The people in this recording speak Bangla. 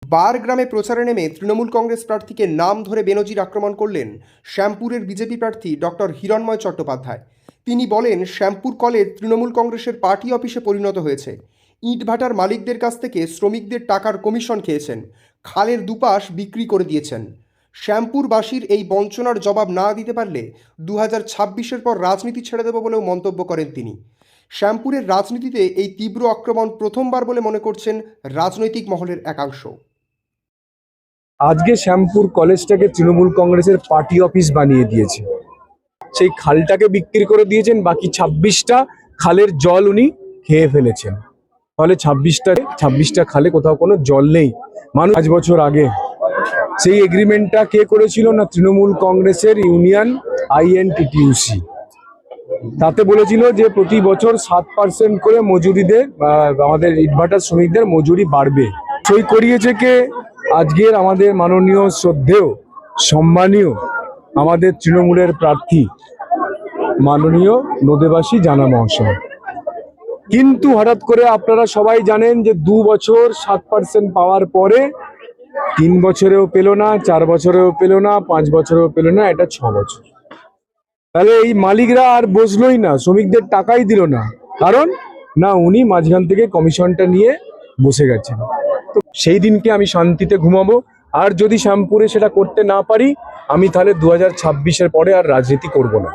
বারগ্রামে প্রচারে নেমে তৃণমূল কংগ্রেস প্রার্থীকে নাম ধরে বেনজির আক্রমণ করলেন শ্যামপুরের বিজেপি প্রার্থী ডক্টর হিরণময় চট্টোপাধ্যায়। তিনি বলেন, শ্যামপুর কলেজ তৃণমূল কংগ্রেসের পার্টি অফিসে পরিণত হয়েছে। ইটভাটার মালিকদের কাছ থেকে শ্রমিকদের টাকার কমিশন খেয়েছেন, খালের দুপাশ বিক্রি করে দিয়েছেন। শ্যামপুরবাসীর এই বঞ্চনার জবাব না দিতে পারলে 2026-এর পর রাজনীতি ছেড়ে দেব বলেও মন্তব্য করেন তিনি। শ্যামপুরের রাজনীতিতে এই তীব্র আক্রমণ প্রথমবার বলে মনে করছেন রাজনৈতিক মহলের একাংশ। আজকে শ্যামপুর কলেজটাকে তৃণমূল কংগ্রেসের পার্টি অফিস বানিয়ে দিয়েছে। সেই খালটাকে বিক্রি করে দিয়েছেন, বাকি 26টা খালের জল উনি খেয়ে ফেলেছেন। ফলে 26টা খালে কোথাও কোনো জল নেই। মানুষ 5 বছর আগে সেই এগ্রিমেন্টটা কে করেছিল না, তৃণমূল কংগ্রেসের ইউনিয়ন INTTUC। তাতে বলেছিল যে প্রতি বছর 7% করে মজুরিদের আমাদের ইটভাটার শ্রমিকদের মজুরি বাড়বে। সই করিয়েছে কে? আজকের আমাদের মাননীয় শ্রদ্ধেয় সম্মানীয় আমাদের তৃণমূলের প্রার্থী মাননীয় নদেবাসী জানা মহাশয়। কিন্তু হঠাৎ করে আপনারা সবাই জানেন যে 2 বছর 7% পাওয়ার পরে 3 বছরেও পেল না, 4 বছরেও পেল না, 5 বছরেও পেল না, এটা 6 বছর। তাহলে এই মালিকরা আর বসলোই না, শ্রমিকদের টাকাই দিল না। কারণ না, উনি মাঝখান থেকে কমিশনটা নিয়ে বসে গেছেন। তো সেই দিনকে আমি শান্তিতে ঘুমাবো। আর যদি শ্যামপুরে সেটা করতে না পারি, আমি তাহলে 2026-এর পরে আর রাজনীতি করব না।